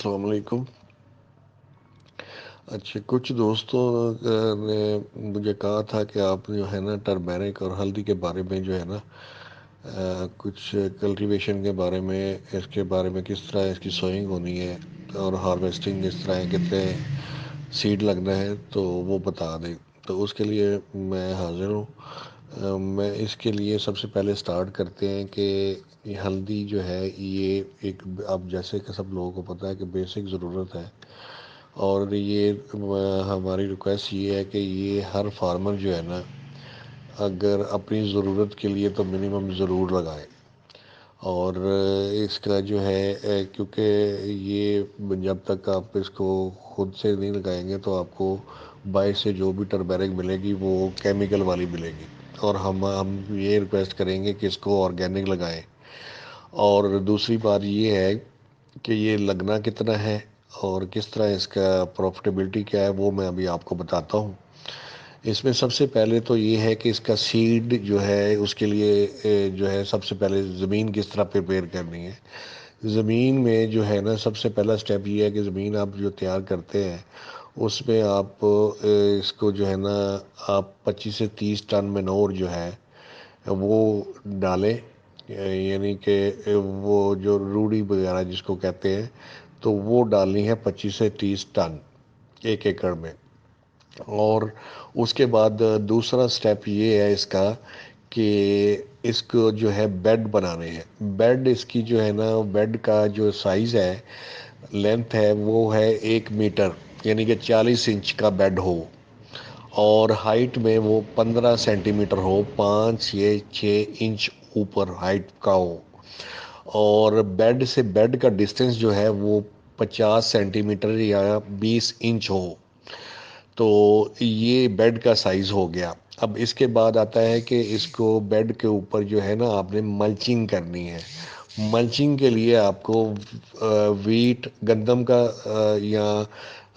السلام علیکم۔ اچھا، کچھ دوستوں نے مجھے کہا تھا کہ آپ جو ہے نا ٹرمرک اور ہلدی کے بارے میں جو ہے نا کچھ کلٹیویشن کے بارے میں، اس کے بارے میں کس طرح اس کی سوئنگ ہونی ہے اور ہارویسٹنگ کس طرح ہے، کتنے سیڈ لگنا ہے تو وہ بتا دیں۔ تو اس کے لیے میں حاضر ہوں۔ میں اس کے لیے سب سے پہلے سٹارٹ کرتے ہیں کہ یہ ہلدی جو ہے یہ ایک، اب جیسے کہ سب لوگوں کو پتہ ہے کہ بیسک ضرورت ہے، اور یہ ہماری ریکویسٹ یہ ہے کہ یہ ہر فارمر جو ہے نا اگر اپنی ضرورت کے لیے تو منیمم ضرور لگائے۔ اور اس کا جو ہے کیونکہ یہ جب تک آپ اس کو خود سے نہیں لگائیں گے تو آپ کو باہر سے جو بھی ٹرمرک ملے گی وہ کیمیکل والی ملے گی، اور ہم یہ ریکویسٹ کریں گے کہ اس کو آرگینک لگائیں۔ اور دوسری بات یہ ہے کہ یہ لگنا کتنا ہے اور کس طرح اس کا پروفٹیبلٹی کیا ہے، وہ میں ابھی آپ کو بتاتا ہوں۔ اس میں سب سے پہلے تو یہ ہے کہ اس کا سیڈ جو ہے اس کے لیے جو ہے سب سے پہلے زمین کس طرح پریپیئر کرنی ہے۔ زمین میں جو ہے نا سب سے پہلا سٹیپ یہ ہے کہ زمین آپ جو تیار کرتے ہیں اس میں آپ اس کو جو ہے نا آپ 25 سے 30 ٹن مینور جو ہے وہ ڈالیں، یعنی کہ وہ جو روڑی وغیرہ جس کو کہتے ہیں تو وہ ڈالنی ہے 25 سے 30 ٹن ایک ایکڑ میں۔ اور اس کے بعد دوسرا سٹیپ یہ ہے اس کا کہ اس کو جو ہے بیڈ بنانے ہیں۔ بیڈ اس کی جو ہے نا بیڈ کا جو سائز ہے، لینتھ ہے، وہ ہے 1 میٹر، یعنی کہ 40 انچ کا بیڈ ہو، اور ہائٹ میں وہ 15 سینٹی میٹر ہو، 5 یا 6 انچ اوپر ہائٹ کا ہو۔ اور بیڈ سے بیڈ کا ڈسٹینس جو ہے وہ 50 سینٹی میٹر یا 20 انچ ہو۔ تو یہ بیڈ کا سائز ہو گیا۔ اب اس کے بعد آتا ہے کہ اس کو بیڈ کے اوپر جو ہے نا آپ نے ملچنگ کرنی ہے۔ ملچنگ کے لیے آپ کو ویٹ، گندم کا یا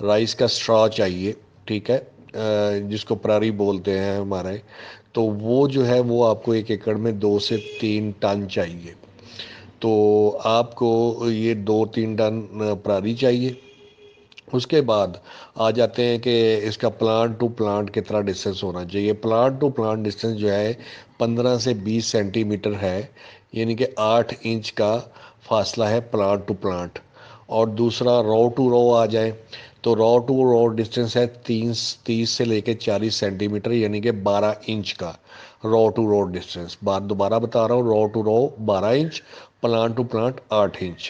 رائس کا اسٹرا چاہیے، ٹھیک ہے، جس کو پراری بولتے ہیں ہمارے، تو وہ جو ہے وہ آپ کو ایک ایکڑ میں 2 سے 3 ٹن چاہیے۔ تو آپ کو یہ 2-3 ٹن پراری چاہیے۔ اس کے بعد آ جاتے ہیں کہ اس کا پلانٹ ٹو پلانٹ کتنا ڈسٹینس ہونا چاہیے۔ پلانٹ ٹو پلانٹ ڈسٹینس جو ہے 15 سے 20 سینٹی میٹر ہے، یعنی کہ 8 انچ کا فاصلہ ہے پلانٹ ٹو پلانٹ۔ اور دوسرا رو ٹو رو آ جائے تو رو ٹو رو ڈسٹینس ہے 30 سے 40 سینٹی میٹر، یعنی کہ 12 انچ کا رو ٹو رو ڈسٹینس۔ بات دوبارہ بتا رہا ہوں، row to row 12 inch, plant to plant 8 inch.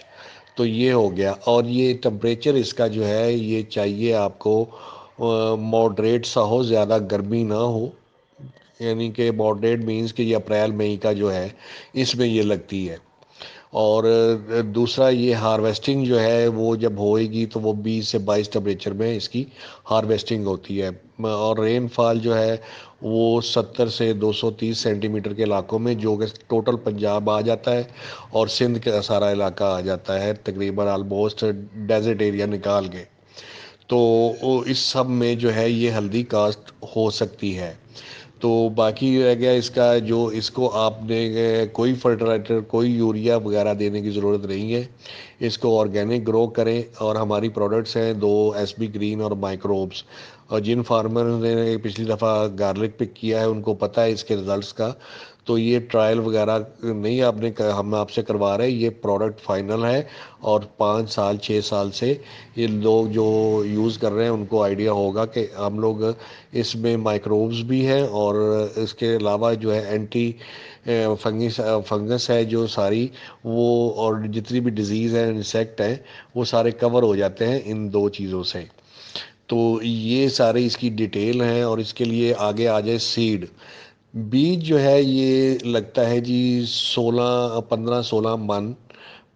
تو یہ ہو گیا۔ اور یہ ٹمپریچر اس کا جو ہے یہ چاہیے آپ کو ماڈریٹ سا ہو، زیادہ گرمی نہ ہو، یعنی کہ ماڈریٹ مینز کہ یہ اپریل مئی کا جو ہے اس میں یہ لگتی ہے۔ اور دوسرا یہ ہارویسٹنگ جو ہے وہ جب ہوئے گی تو وہ 20 سے 22 ٹمپریچر میں اس کی ہارویسٹنگ ہوتی ہے۔ اور رین فال جو ہے وہ 70 سے 230 سینٹی میٹر کے علاقوں میں، جو کہ ٹوٹل پنجاب آ جاتا ہے اور سندھ کا سارا علاقہ آ جاتا ہے، تقریباً آلموسٹ ڈیزرٹ ایریا نکال کے۔ تو اس سب میں جو ہے یہ ہلدی کاشت ہو سکتی ہے۔ تو باقی رہ گیا اس کا، جو اس کو آپ نے کوئی فرٹیلائزر، کوئی یوریا وغیرہ دینے کی ضرورت نہیں ہے۔ اس کو آرگینک گرو کریں، اور ہماری پروڈکٹس ہیں 2 SB گرین اور مائکروبس، اور جن فارمر نے پچھلی دفعہ گارلک پک کیا ہے ان کو پتہ ہے اس کے رزلٹس کا۔ تو یہ ٹرائل وغیرہ نہیں آپ نے، ہم آپ سے کروا رہے ہیں، یہ پروڈکٹ فائنل ہے، اور 5 سال 6 سال سے یہ لوگ جو یوز کر رہے ہیں ان کو آئیڈیا ہوگا کہ ہم لوگ اس میں مائکروبز بھی ہیں، اور اس کے علاوہ جو ہے اینٹی فنگس ہے جو ساری وہ، اور جتنی بھی ڈیزیز ہیں، انسیکٹ ہیں، وہ سارے کور ہو جاتے ہیں ان 2 چیزوں سے۔ تو یہ سارے اس کی ڈیٹیل ہیں۔ اور اس کے لیے آگے آ جائے سیڈ، بیج جو ہے یہ لگتا ہے جی 15-16 من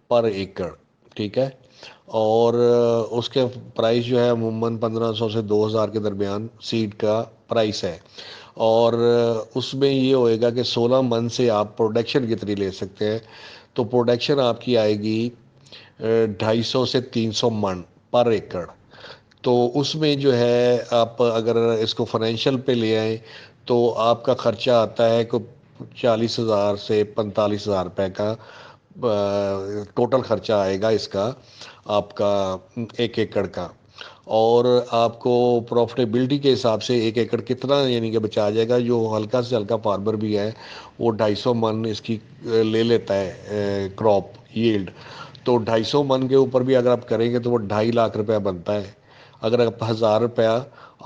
پر ایکڑ، ٹھیک ہے۔ اور اس کے پرائس جو ہے عموماً 1500 سے 2000 کے درمیان سیڈ کا پرائس ہے۔ اور اس میں یہ ہوئے گا کہ 16 من سے آپ پروڈکشن کتنی لے سکتے ہیں، تو پروڈکشن آپ کی آئے گی 250 سے 300 من پر ایکڑ۔ تو اس میں جو ہے آپ اگر اس کو فائنینشیل پہ لے آئیں تو آپ کا خرچہ آتا ہے کہ 40,000 سے 45,000 روپے کا ٹوٹل خرچہ آئے گا اس کا۔ آپ کا 1 ایکڑ کا، اور آپ کو پروفٹیبلٹی کے حساب سے 1 ایکڑ کتنا یعنی کہ بچا جائے گا. جو ہلکا سے ہلکا فارمر بھی ہے وہ 250 من اس کی لے لیتا ہے کراپ ییلڈ. تو 250 من کے اوپر بھی اگر آپ کریں گے تو وہ 2.5 لاکھ روپیہ بنتا ہے. اگر آپ 1000 روپیہ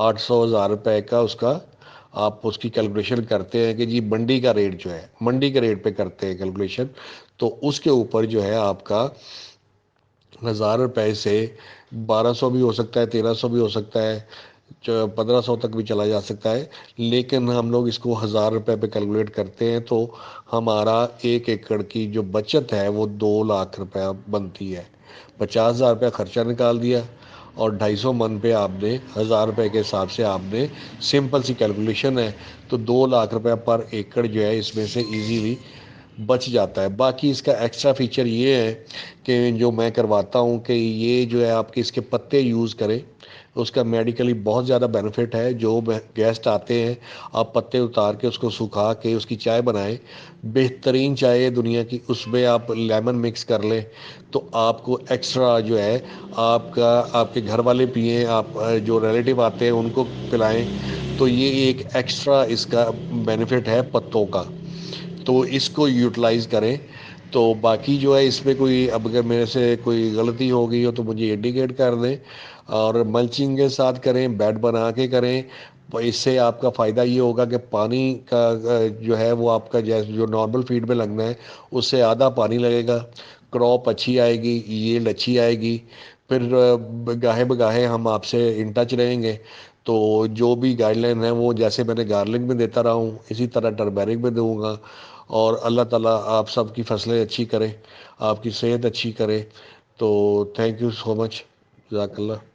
800 1000 روپے کا اس کا آپ اس کی کیلکولیشن کرتے ہیں کہ جی منڈی کا ریٹ جو ہے، منڈی کے ریٹ پہ کرتے ہیں کیلکولیشن، تو اس کے اوپر جو ہے آپ کا 1000 روپے سے 1200 بھی ہو سکتا ہے، 1300 بھی ہو سکتا ہے، 1500 تک بھی چلا جا سکتا ہے. لیکن ہم لوگ اس کو 1000 روپے پہ کیلکولیٹ کرتے ہیں تو ہمارا 1 ایکڑ کی جو بچت ہے وہ 2 لاکھ روپیہ بنتی ہے. 50,000 روپیہ خرچہ نکال دیا اور 250 من پہ آپ نے 1000 روپے کے حساب سے آپ نے سمپل سی کیلکولیشن ہے تو 2 لاکھ روپیہ پر ایکڑ جو ہے اس میں سے ایزیلی بچ جاتا ہے. باقی اس کا ایکسٹرا فیچر یہ ہے کہ جو میں کرواتا ہوں کہ یہ جو ہے آپ کے اس کے پتے یوز کریں. اس کا میڈیکلی بہت زیادہ بینیفٹ ہے. جو گیسٹ آتے ہیں آپ پتے اتار کے اس کو سکھا کے اس کی چائے بنائیں، بہترین چائے ہے دنیا کی. اس میں آپ لیمن مکس کر لیں تو آپ کو ایکسٹرا جو ہے آپ کے گھر والے پئیں، آپ جو ریلیٹیو آتے ہیں ان کو پلائیں. تو یہ ایک ایکسٹرا اس کا بینیفٹ ہے پتوں کا، تو اس کو یوٹیلائز کریں. تو باقی جو ہے اس میں کوئی اب اگر میرے سے کوئی غلطی ہو گئی ہو تو مجھے انڈیکیٹ کر دیں. اور ملچنگ کے ساتھ کریں، بیڈ بنا کے کریں. اس سے آپ کا فائدہ یہ ہوگا کہ پانی کا جو ہے وہ آپ کا جو نارمل فیڈ میں لگنا ہے اس سے آدھا پانی لگے گا. کراپ اچھی آئے گی، ییلڈ اچھی آئے گی. پھر گاہے بگاہے ہم آپ سے ان ٹچ رہیں گے. تو جو بھی گائیڈ لائن ہے وہ جیسے میں نے گارلنگ میں دیتا رہا ہوں اسی طرح ٹرمرک میں دوں گا. اور اللہ تعالیٰ آپ سب کی فصلیں اچھی کرے، آپ کی صحت اچھی کرے. تو تھینک یو سو مچ. جزاک اللہ.